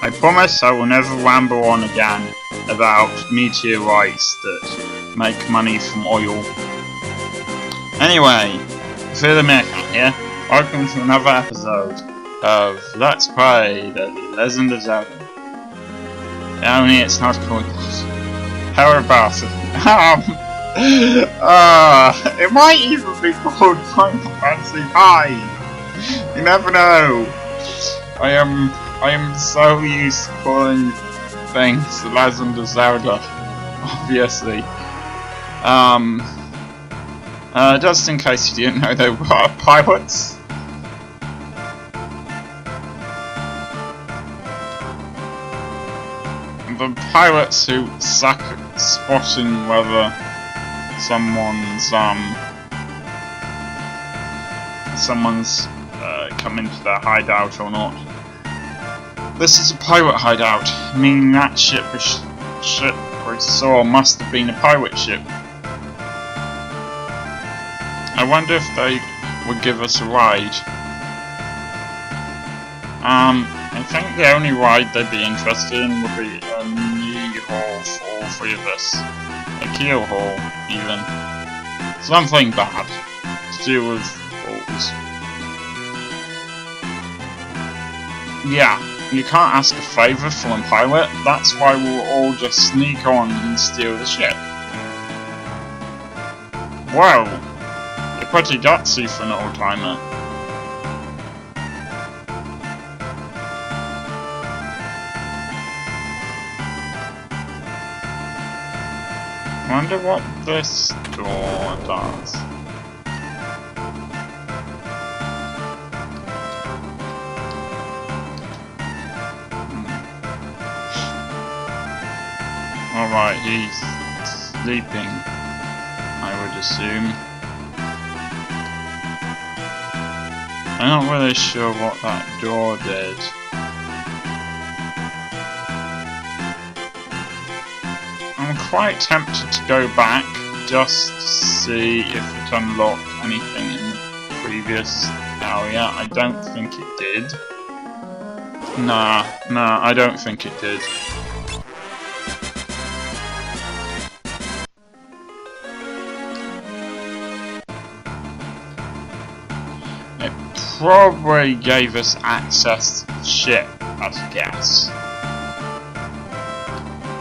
I promise I will never ramble on again about meteorites that make money from oil. Anyway, Fear the Meerkat here. Welcome to another episode of Let's Play The Legend of Zelda. Only it's not called that. How about it? It might even be called Final Fantasy V. You never know. I am so used to calling things The Legend of Zelda, obviously. Just in case you didn't know, they were pirates. The pirates who suck at spotting whether someone's come into their hideout or not. This is a pirate hideout, meaning that ship we saw must have been a pirate ship. I wonder if they would give us a ride. I think the only ride they'd be interested in would be a knee haul for all three of us. A keel haul, even. Something bad to do with balls. Yeah, you can't ask a favour from a pirate, that's why we'll all just sneak on and steal the ship. Wow, you're pretty gutsy for an old-timer. I wonder what this door does. Alright, he's sleeping, I would assume. I'm not really sure what that door did. I'm quite tempted to go back just to see if it unlocked anything in the previous area. I don't think it did. Nah, I don't think it did. It probably gave us access to the ship, I'd guess.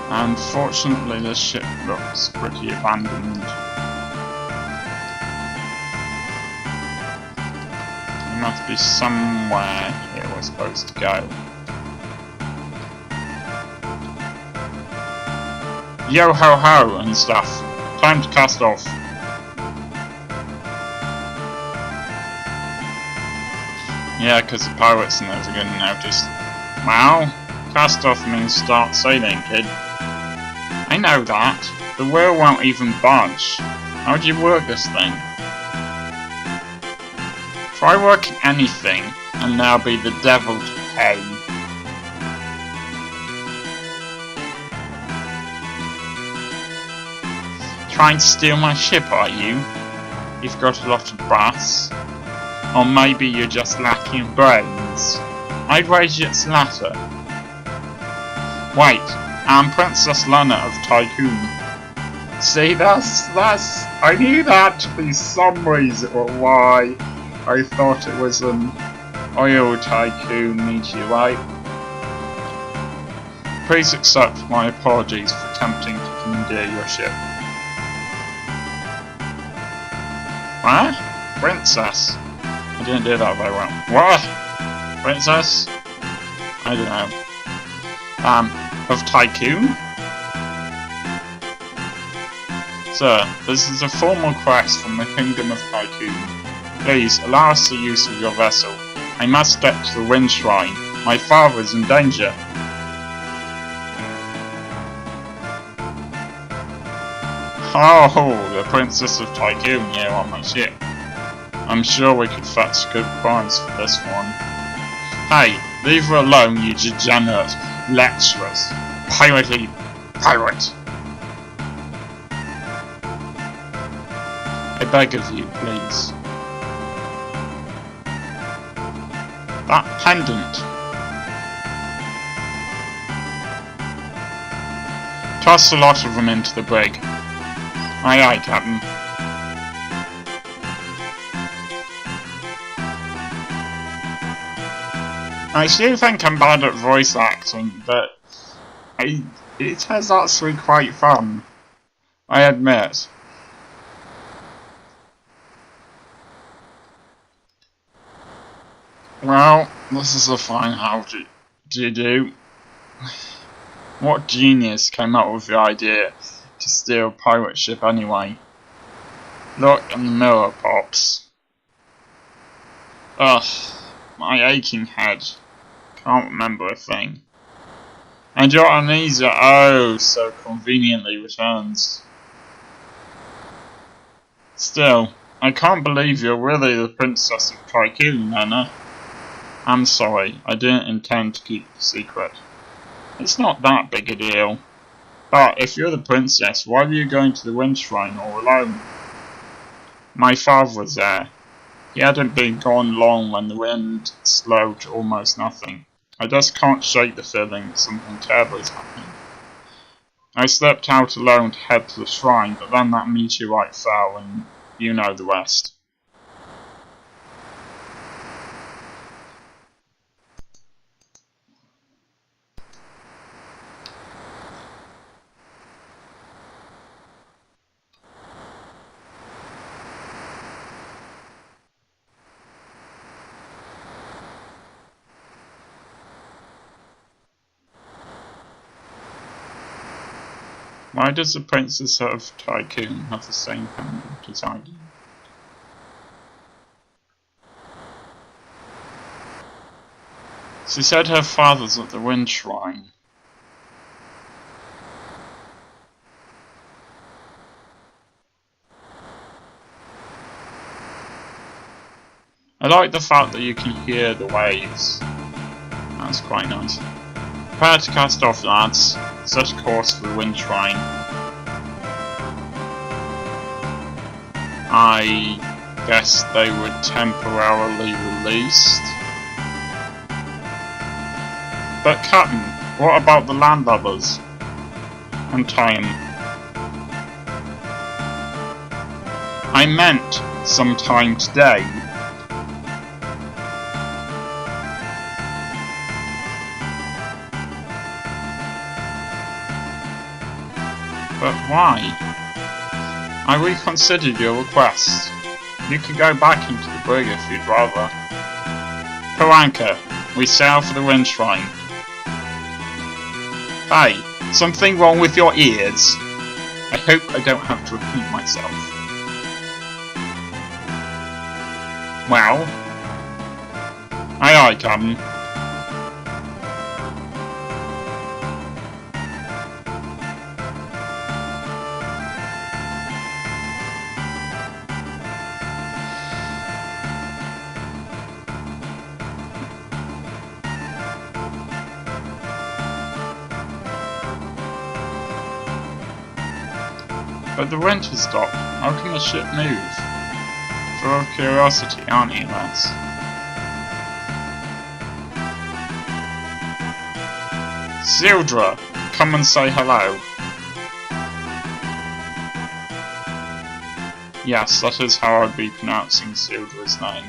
Unfortunately, this ship looks pretty abandoned. There must be somewhere here we're supposed to go. Yo ho ho and stuff. Time to cast off. Yeah, because the pirates and those are going to notice. Wow, cast off means start sailing, kid. I know that. The wheel won't even budge. How do you work this thing? Try working anything, and there'll be the devil to pay. Trying to steal my ship, are you? You've got a lot of brass. Or maybe you're just lacking brains. I'd wager it's the latter. Wait. I'm Princess Lana of Tycoon. See, I knew that to be some reason why I thought it was an oil tycoon meteorite. Please accept my apologies for attempting to commandeer your ship. What? Princess? I didn't do that very well. What? Princess? I don't know. Of Tycoon? Sir, this is a formal request from the Kingdom of Tycoon. Please, allow us the use of your vessel. I must get to the Wind Shrine. My father is in danger. Oh, the Princess of Tycoon here on my ship. I'm sure we could fetch good price for this one. Hey, leave her alone, you degenerate. Lecturers. Pirate. I beg of you, please. That pendant. Toss a lot of them into the brig. Aye aye, Captain. I do think I'm bad at voice acting, but it is actually quite fun. I admit. Well, this is a fine how do you do. What genius came up with the idea to steal a pirate ship anyway? Look in the mirror, Pops. Ugh, my aching head. Can't remember a thing. And your amnesia, oh, so conveniently returns. Still, I can't believe you're really the Princess of Tycoon, Nana. I'm sorry, I didn't intend to keep the secret. It's not that big a deal. But if you're the princess, why were you going to the Wind Shrine all alone? My father was there. He hadn't been gone long when the wind slowed to almost nothing. I just can't shake the feeling that something terrible is happening. I slipped out alone to head to the shrine, but then that meteorite fell and you know the rest. Why does the Princess of Tycoon have the same pendant as I do? She said her father's at the Wind Shrine. I like the fact that you can hear the waves. That's quite nice. Prepare to cast off, lads. Set a course for the Wind Shrine. I guess they were temporarily released. But Captain, what about the landlubbers? Untie him. I meant sometime today. But why? I reconsidered your request. You can go back into the brig if you'd rather. Per anchor, we sail for the Wind Shrine. Hey, something wrong with your ears? I hope I don't have to repeat myself. Well? Aye aye, Captain. But the wind has stopped. How can the ship move? Full of curiosity, aren't you, lads? Sildra, come and say hello. Yes, that is how I'd be pronouncing Sildra's name.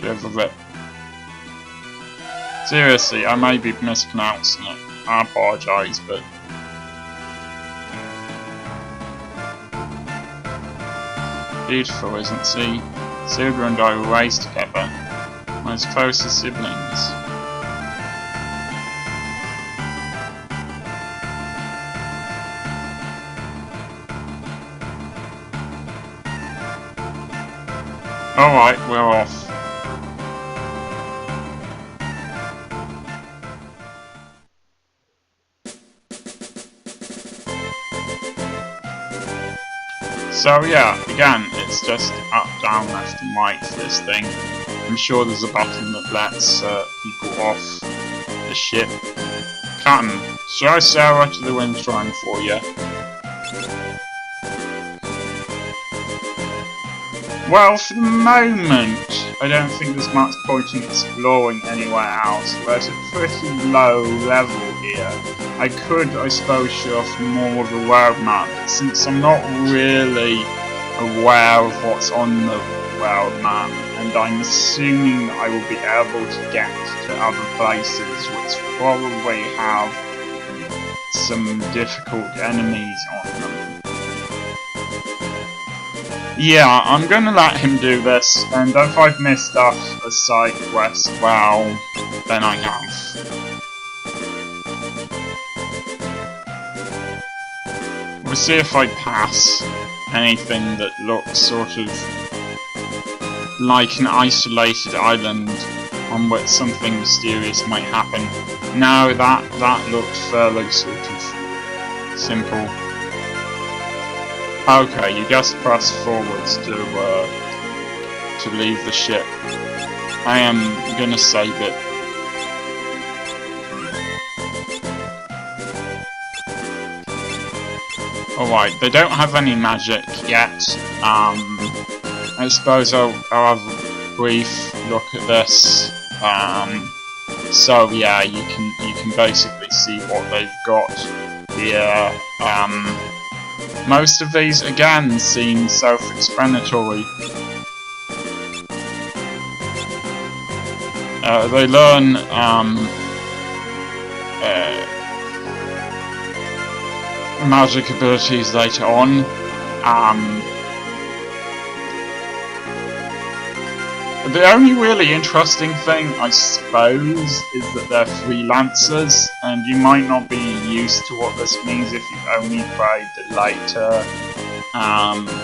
You have a rip. Seriously, I may be mispronouncing it. I apologise, but... Beautiful, isn't she? Sildra and I were raised together, most close as siblings. Alright, we're off. So yeah, again, it's just up, down, left and right for this thing. I'm sure there's a button that lets people off the ship. Captain, shall I sail her to the Wind Shrine for you? Well, for the moment, I don't think there's much point in exploring anywhere else. We're at a pretty low level here. I could, I suppose, show off more of the world map, but since I'm not really aware of what's on the world map, and I'm assuming that I will be able to get to other places which probably have some difficult enemies on them. Yeah, I'm gonna let him do this, and if I've missed off a side quest, well, then I have. We'll see if I pass anything that looks sort of like an isolated island on which something mysterious might happen. No, that looked fairly sort of simple. Okay, you just press forwards to leave the ship. I am gonna save it. Alright, they don't have any magic yet. I suppose I'll have a brief look at this. So yeah, you can basically see what they've got here. Most of these, again, seem self-explanatory. They learn magic abilities later on. The only really interesting thing, I suppose, is that they're freelancers, and you might not be used to what this means if you've only played the later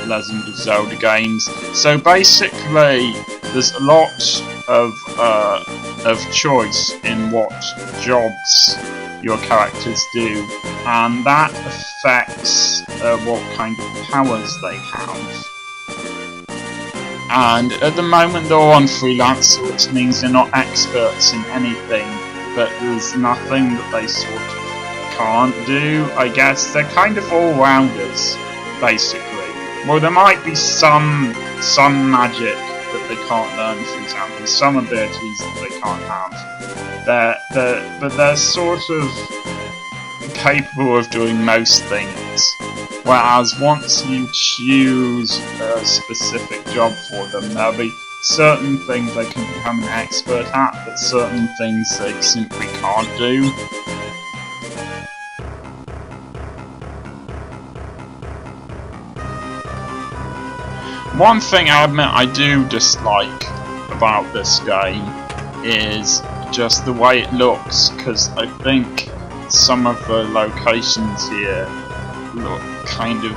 Legend of Zelda games. So basically, there's a lot of choice in what jobs your characters do, and that affects what kind of powers they have. And at the moment they're on freelancer, which means they're not experts in anything, but there's nothing that they sort of can't do. I guess they're kind of all-rounders, basically. Well, there might be some magic that they can't learn, for example, some abilities that they can't have. But they're sort of capable of doing most things. Whereas once you choose a specific job for them, there'll be certain things they can become an expert at, but certain things they simply can't do. One thing I admit I do dislike about this game is just the way it looks, because I think some of the locations here look kind of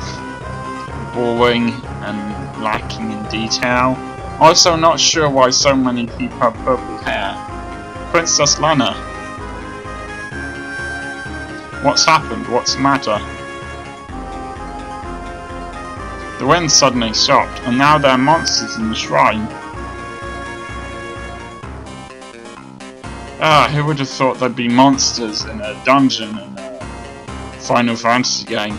boring and lacking in detail. Also, not sure why so many people have purple hair. Princess Lana. What's happened? What's the matter? The wind suddenly stopped, and now there are monsters in the shrine. Ah, who would have thought there'd be monsters in a dungeon in a Final Fantasy game?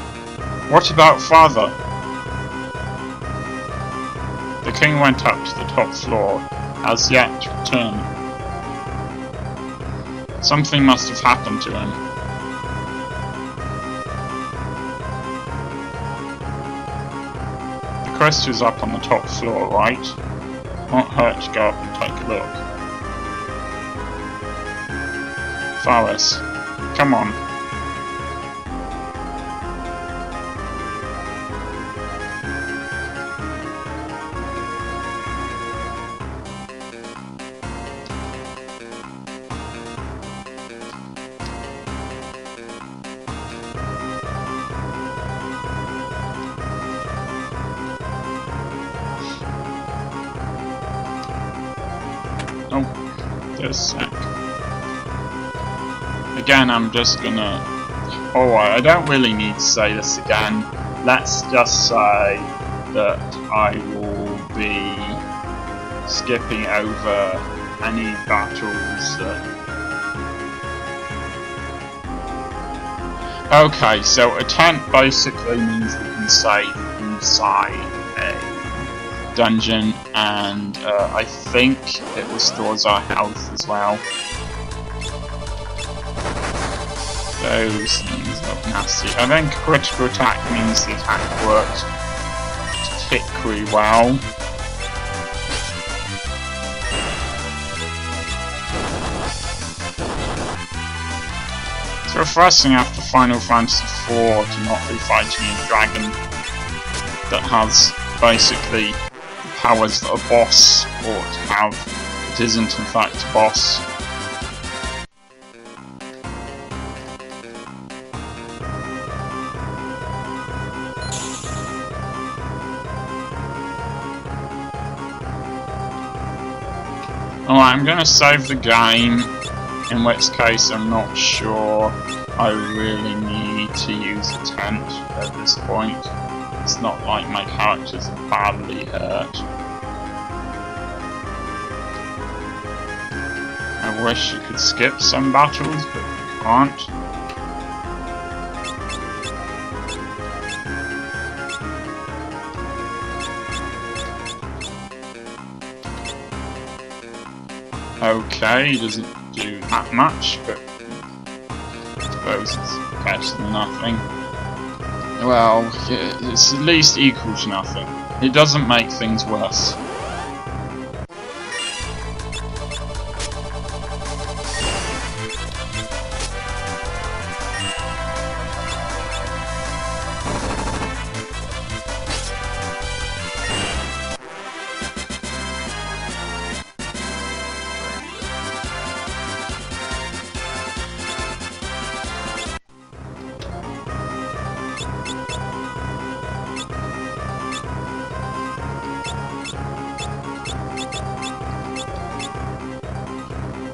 What about Father? The king went up to the top floor, has yet to return. Something must have happened to him. The crystal's up on the top floor, right? Won't hurt to go up and take a look. Faris, come on. Oh, there's a sec. Again, I'm just gonna... Alright, I don't really need to say this again. Let's just say that I will be skipping over any battles that... Okay, so a tent basically means you can save inside a dungeon, and I think it restores our health as well. Those things look nasty. I think critical attack means the attack works particularly well. It's refreshing after Final Fantasy IV to not be fighting a dragon that has basically the powers that a boss ought to have. It isn't in fact a boss. Alright, I'm gonna save the game, in which case I'm not sure I really need to use a tent at this point. It's not like my characters are badly hurt. I wish you could skip some battles, but you can't. Okay, doesn't do that much, but I suppose it's better than nothing. Well, it's at least equal to nothing. It doesn't make things worse.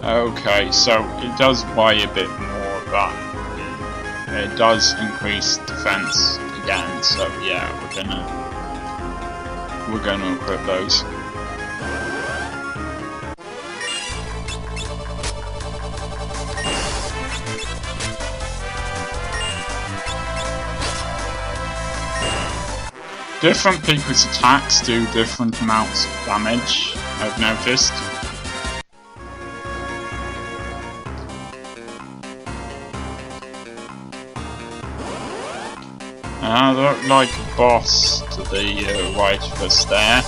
Okay, so it does weigh a bit more, but it does increase defense again. So yeah, we're gonna equip those. Different people's attacks do different amounts of damage, I've noticed. They look like a boss to the right of us there.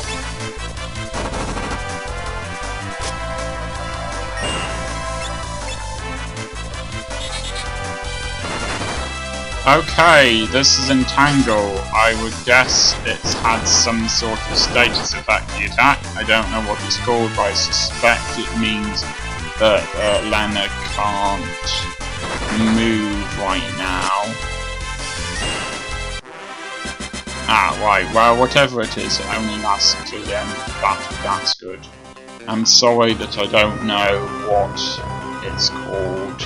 Okay, this is Entangle. I would guess it's had some sort of status effect to the attack. I don't know what it's called, but I suspect it means that Lena can't move right now. Ah, right, well, whatever it is, it only lasts until the end of the battle, that's good. I'm sorry that I don't know what it's called.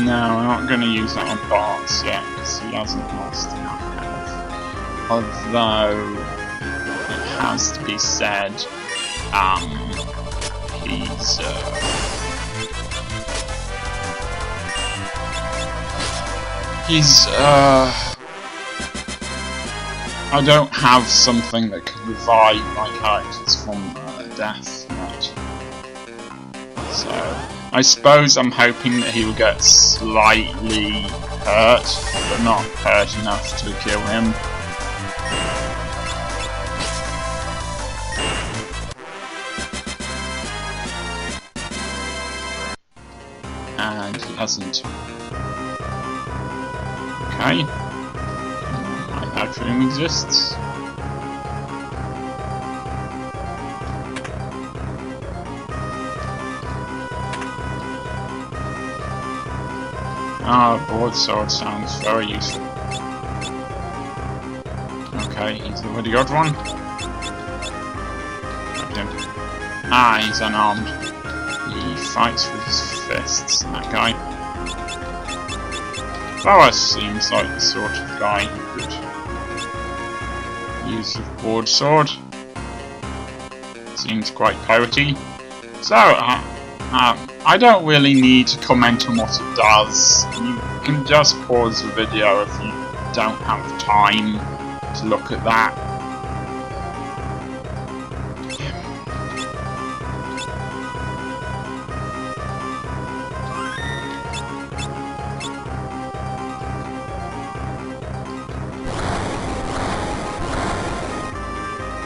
No, I'm not going to use that on Bart's yet, because he hasn't lost enough health. Although, it has to be said, I don't have something that can revive my characters from death yet. So, I suppose I'm hoping that he will get slightly hurt, but not hurt enough to kill him. And he hasn't. Okay. My back room exists. Ah, broadsword sounds very useful. Okay, he's already got one. Ah, he's unarmed. He fights with his fists, that guy. Boas seems like the sort of guy who could use the broadsword. Seems quite piratey. So, I don't really need to comment on what it does. You can just pause the video if you don't have time to look at that.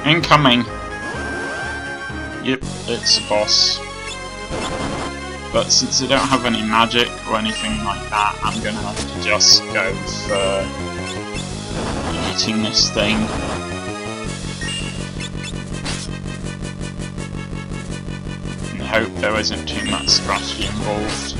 Incoming! Yep, it's a boss. But since I don't have any magic or anything like that, I'm gonna have to just go for eating this thing. And hope there isn't too much strategy involved.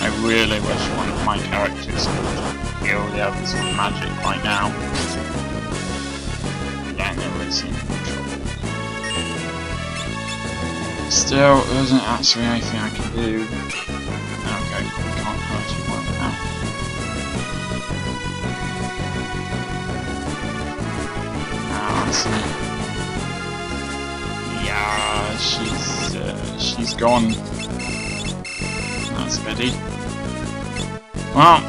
I really wish one of my characters could heal the others with magic right now. Lena is in trouble. Still, there isn't actually anything I can do. Okay, can't hurt you right now. Yeah, she's gone. That's pity. Well,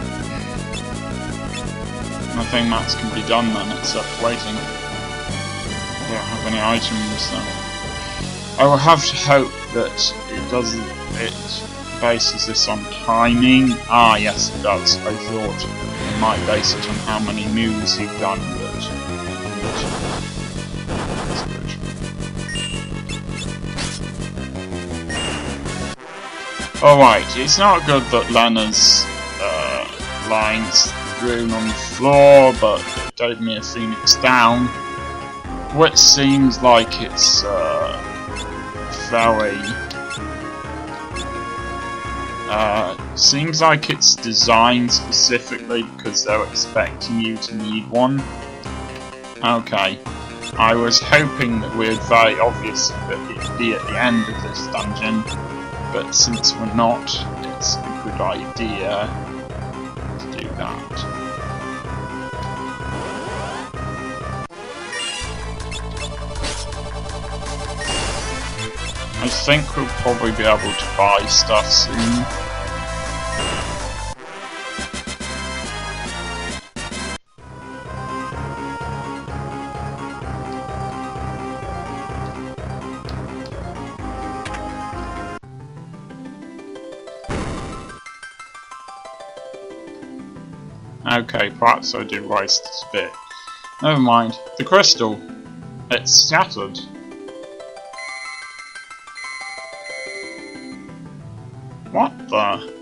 nothing much can be done then except waiting. I don't have any items, so I will have to hope that it bases this on timing. Ah, yes, it does. I thought it might base it on how many moves you've done, but that's good. Alright, it's not good that Lena's lying strewn on the floor, but it gave me a Phoenix down, which seems like it's very... seems like it's designed specifically because they're expecting you to need one. Okay, I was hoping that we'd very obvious that it'd be at the end of this dungeon, but since we're not, it's a good idea to do that. I think we'll probably be able to buy stuff soon. Okay, perhaps I did waste this bit. Never mind. The crystal. It's scattered. What the?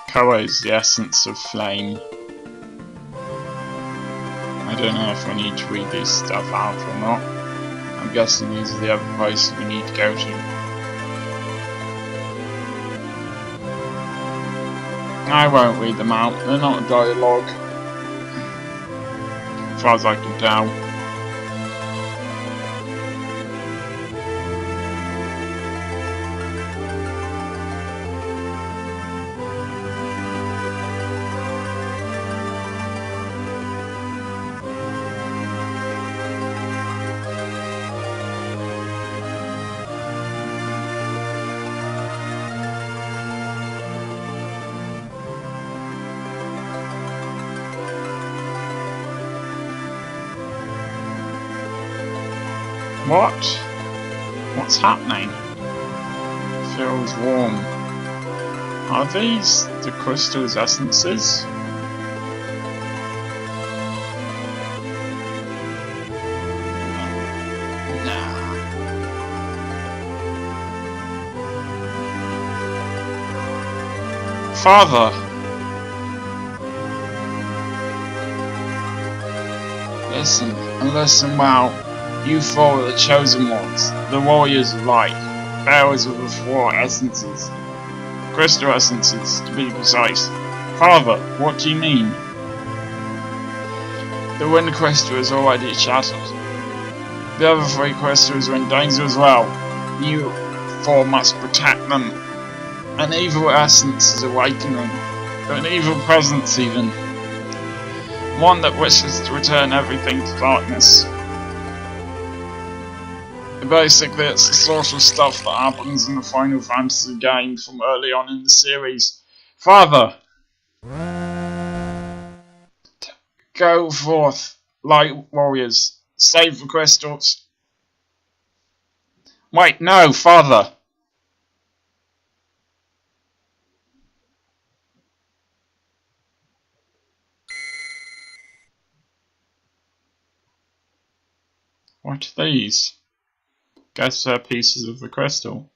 Colour is the essence of flame. I don't know if we need to read this stuff out or not. I'm guessing these are the other places we need to go to. I won't read them out, they're not a dialogue. As far as I can tell. What? What's happening? It feels warm. Are these the crystal's essences? Nah. Father! Listen, and listen well. You four are the chosen ones, the warriors of light, bearers of the four essences. Crystal essences, to be precise. Father, what do you mean? The wind crystal is already shattered. The other three crystals are in danger as well. You four must protect them. An evil essence is awakening. An evil presence even. One that wishes to return everything to darkness. Basically, it's the sort of stuff that happens in the Final Fantasy game from early on in the series. Father! Go forth, light warriors. Save the crystals. Wait, no, Father! What are these? Guess they're pieces of the crystal.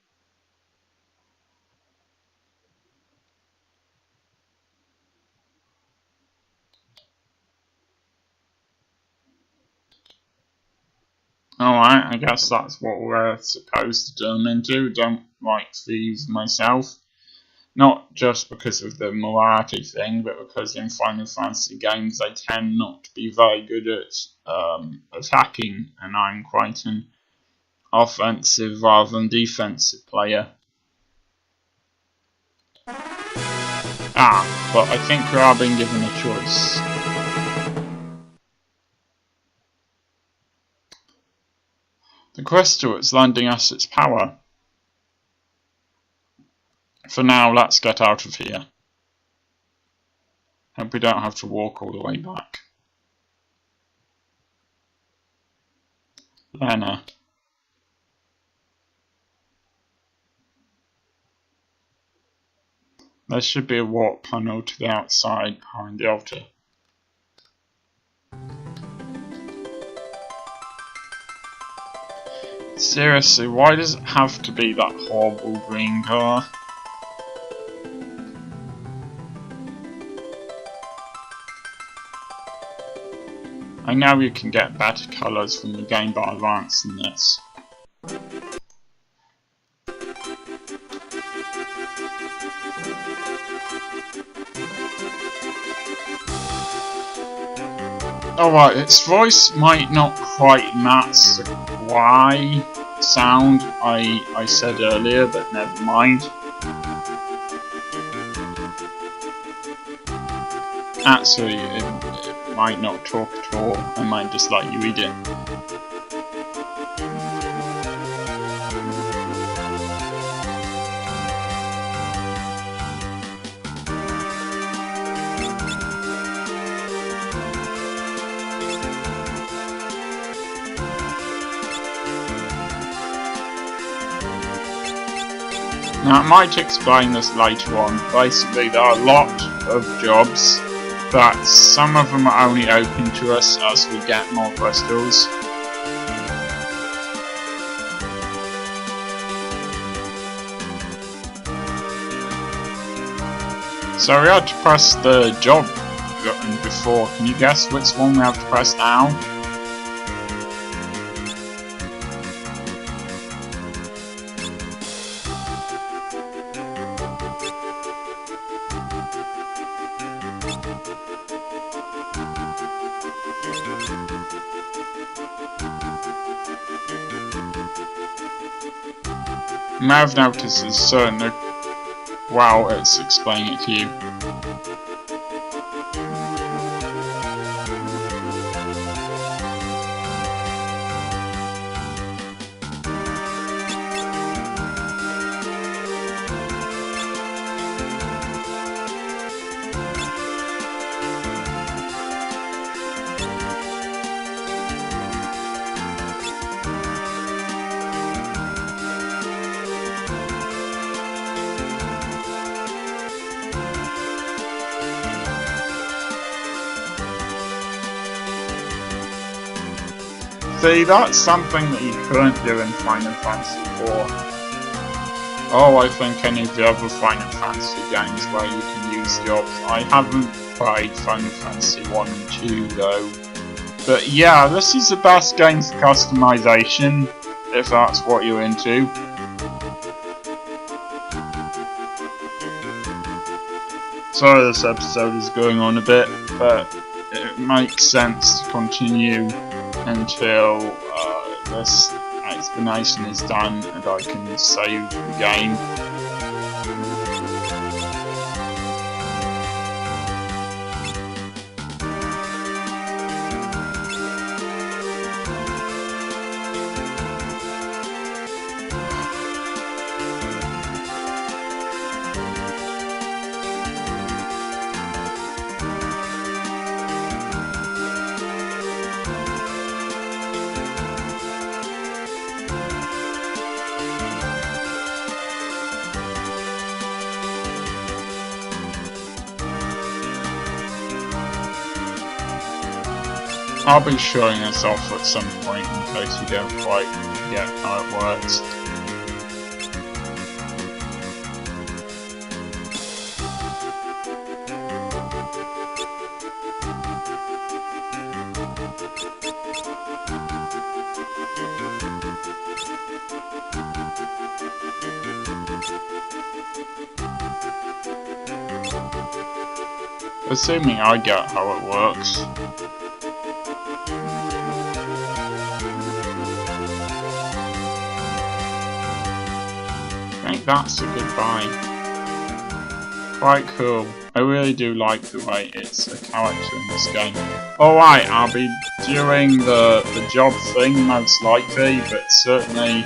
Alright, I guess that's what we're supposed to turn them into. Don't like these myself. Not just because of the morality thing, but because in Final Fantasy games they tend not to be very good at attacking, and I'm quite an offensive rather than defensive player. But I think we are being given a choice. The crystal is lending us its power. For now, let's get out of here. Hope we don't have to walk all the way back. Lena. There should be a warp panel to the outside behind the altar. Seriously, why does it have to be that horrible green colour? I know you can get better colours from the Game Boy Advance than this. Alright, its voice might not quite match the why sound I said earlier, but never mind. Actually, it might not talk at all. I might just let you read it. Now, I might explain this later on. Basically, there are a lot of jobs, but some of them are only open to us as we get more crystals. So we had to press the job button before. Can you guess which one we have to press now? You may have noticed there's certain wow, it's explaining it to you. See, that's something that you couldn't do in Final Fantasy IV. Oh, I think any of the other Final Fantasy games where you can use jobs. I haven't played Final Fantasy 1 and 2 though. But yeah, this is the best game for customization, if that's what you're into. Sorry this episode is going on a bit, but it makes sense to continue until this explanation is done and I can save the game. I'll be showing this off at some point in case you don't quite get how it works. Assuming I get how it works. That's a goodbye. Quite cool. I really do like the way it's a character in this game. Alright, I'll be doing the job thing most likely, but certainly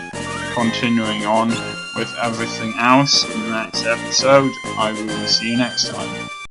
continuing on with everything else in the next episode. I will see you next time.